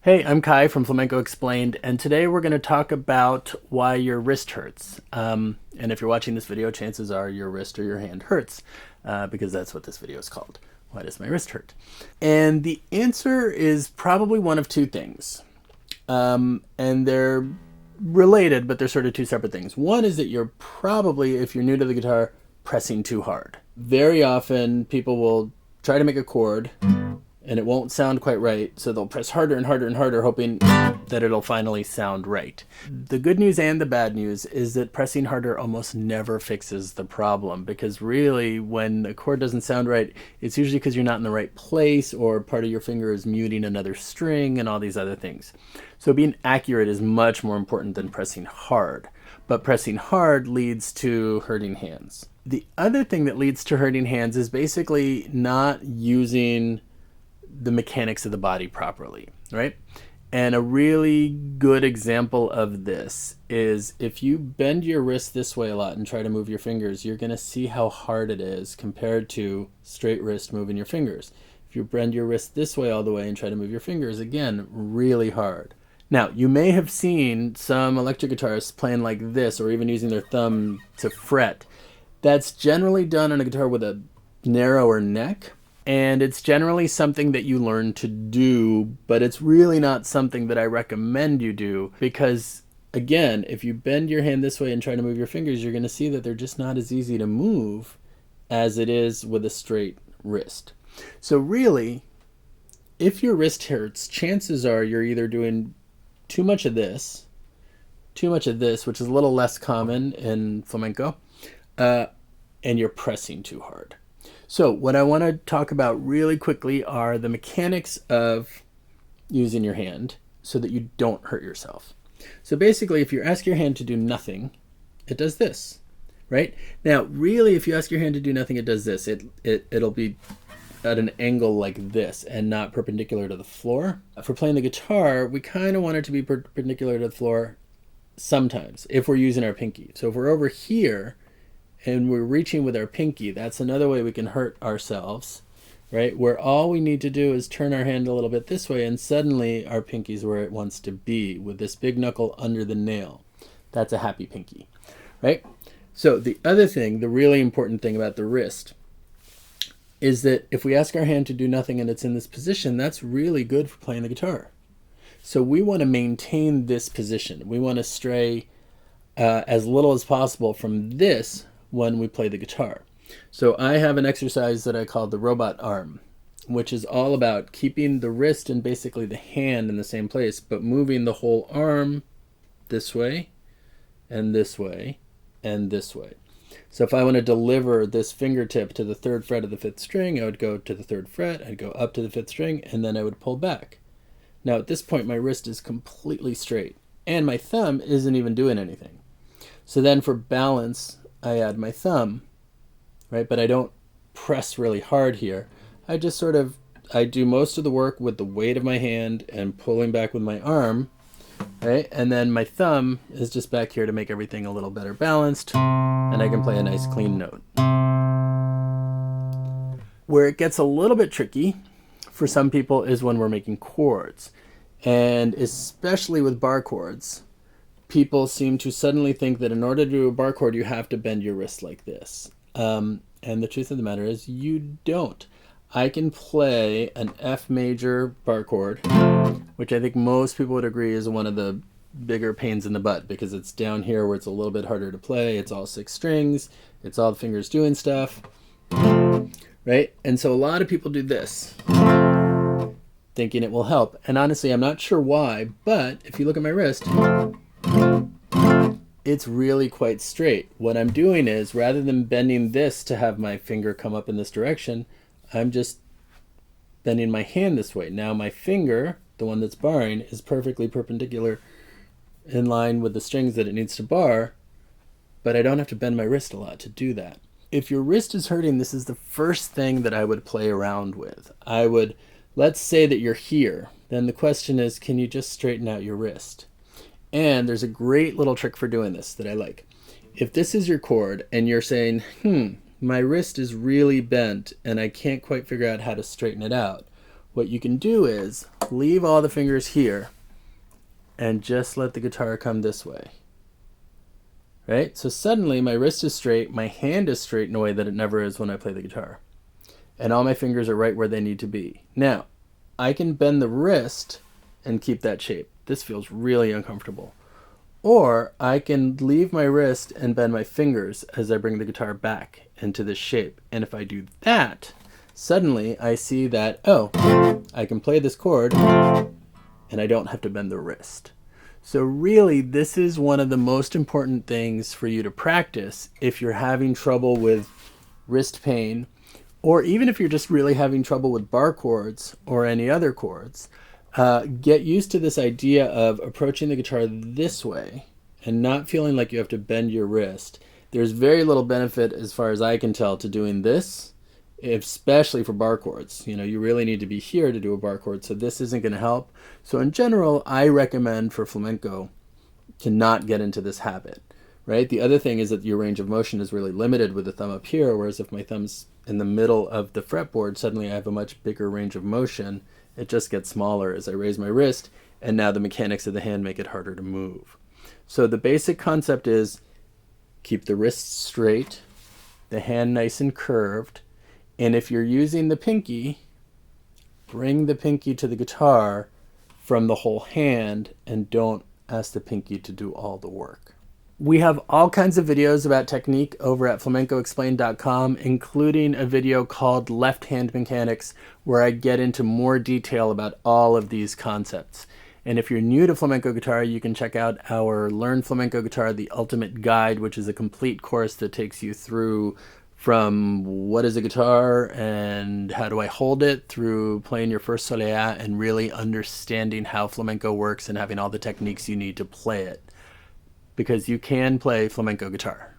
Hey, I'm Kai from Flamenco Explained, and today we're going to talk about why your wrist hurts. And if you're watching this video, chances are your wrist or your hand hurts, because that's what this video is called. Why does my wrist hurt? And the answer is probably one of two things. And they're related, but they're sort of two separate things. One is that you're probably, if you're new to the guitar, pressing too hard. Very often people will try to make a chord and it won't sound quite right, so they'll press harder and harder and harder, hoping that it'll finally sound right. The good news and the bad news is that pressing harder almost never fixes the problem, because really when a chord doesn't sound right, it's usually because you're not in the right place, or part of your finger is muting another string and all these other things. So being accurate is much more important than pressing hard, but pressing hard leads to hurting hands. The other thing that leads to hurting hands is basically not using the mechanics of the body properly, right? And a really good example of this is if you bend your wrist this way a lot and try to move your fingers, you're going to see how hard it is compared to straight wrist moving your fingers. If you bend your wrist this way all the way and try to move your fingers, again, really hard. Now, you may have seen some electric guitarists playing like this, or even using their thumb to fret. That's generally done on a guitar with a narrower neck. And it's generally something that you learn to do, but it's really not something that I recommend you do, because again, if you bend your hand this way and try to move your fingers, you're going to see that they're just not as easy to move as it is with a straight wrist. So really, if your wrist hurts, chances are you're either doing too much of this, which is a little less common in flamenco, and you're pressing too hard. So what I want to talk about really quickly are the mechanics of using your hand so that you don't hurt yourself. So basically, if you ask your hand to do nothing, it does this, right? Now, really, if you ask your hand to do nothing, it does this. It'll be at an angle like this and not perpendicular to the floor. For playing the guitar, we kind of want it to be perpendicular to the floor sometimes if we're using our pinky. So if we're over here and we're reaching with our pinky, that's another way we can hurt ourselves, right? Where all we need to do is turn our hand a little bit this way and suddenly our pinky's where it wants to be, with this big knuckle under the nail. That's a happy pinky, right? So the other thing, the really important thing about the wrist, is that if we ask our hand to do nothing and it's in this position, that's really good for playing the guitar. So we want to maintain this position. We want to stray as little as possible from this when we play the guitar. So I have an exercise that I call the robot arm, which is all about keeping the wrist and basically the hand in the same place, but moving the whole arm this way and this way and this way. So if I want to deliver this fingertip to the 3rd fret of the 5th string, I would go to the 3rd fret, I'd go up to the 5th string, and then I would pull back. Now at this point my wrist is completely straight and my thumb isn't even doing anything. So then for balance, I add my thumb, right? But I don't press really hard here. I just I do most of the work with the weight of my hand and pulling back with my arm, right? And then my thumb is just back here to make everything a little better balanced, and I can play a nice clean note. Where it gets a little bit tricky for some people is when we're making chords, and especially with bar chords. People seem to suddenly think that in order to do a bar chord, you have to bend your wrist like this. And the truth of the matter is you don't. I can play an F major bar chord, which I think most people would agree is one of the bigger pains in the butt, because it's down here where it's a little bit harder to play. It's all 6 strings. It's all the fingers doing stuff, right? And so a lot of people do this, thinking it will help. And honestly, I'm not sure why, but if you look at my wrist, it's really quite straight. What I'm doing is, rather than bending this to have my finger come up in this direction, I'm just bending my hand this way. Now my finger, the one that's barring, is perfectly perpendicular in line with the strings that it needs to bar, but I don't have to bend my wrist a lot to do that. If your wrist is hurting, this is the first thing that I would play around with. Let's say that you're here. Then the question is, can you just straighten out your wrist? And there's a great little trick for doing this that I like. If this is your chord and you're saying, my wrist is really bent and I can't quite figure out how to straighten it out, what you can do is leave all the fingers here and just let the guitar come this way. Right? So suddenly my wrist is straight, my hand is straight in a way that it never is when I play the guitar. And all my fingers are right where they need to be. Now, I can bend the wrist and keep that shape. This feels really uncomfortable. Or I can leave my wrist and bend my fingers as I bring the guitar back into this shape. And if I do that, suddenly I see that, oh, I can play this chord and I don't have to bend the wrist. So really, this is one of the most important things for you to practice if you're having trouble with wrist pain, or even if you're just really having trouble with bar chords or any other chords. Get used to this idea of approaching the guitar this way and not feeling like you have to bend your wrist. There's very little benefit, as far as I can tell, to doing this, especially for bar chords. You know, you really need to be here to do a bar chord, so this isn't going to help. So in general, I recommend for flamenco to not get into this habit, right? The other thing is that your range of motion is really limited with the thumb up here, whereas if my thumb's in the middle of the fretboard, suddenly I have a much bigger range of motion. It just gets smaller as I raise my wrist, and now the mechanics of the hand make it harder to move. So the basic concept is keep the wrist straight, the hand nice and curved, and if you're using the pinky, bring the pinky to the guitar from the whole hand and don't ask the pinky to do all the work. We have all kinds of videos about technique over at flamencoexplained.com, including a video called Left Hand Mechanics, where I get into more detail about all of these concepts. And if you're new to flamenco guitar, you can check out our Learn Flamenco Guitar, the Ultimate Guide, which is a complete course that takes you through from what is a guitar and how do I hold it, through playing your first soleá and really understanding how flamenco works and having all the techniques you need to play it. Because you can play flamenco guitar.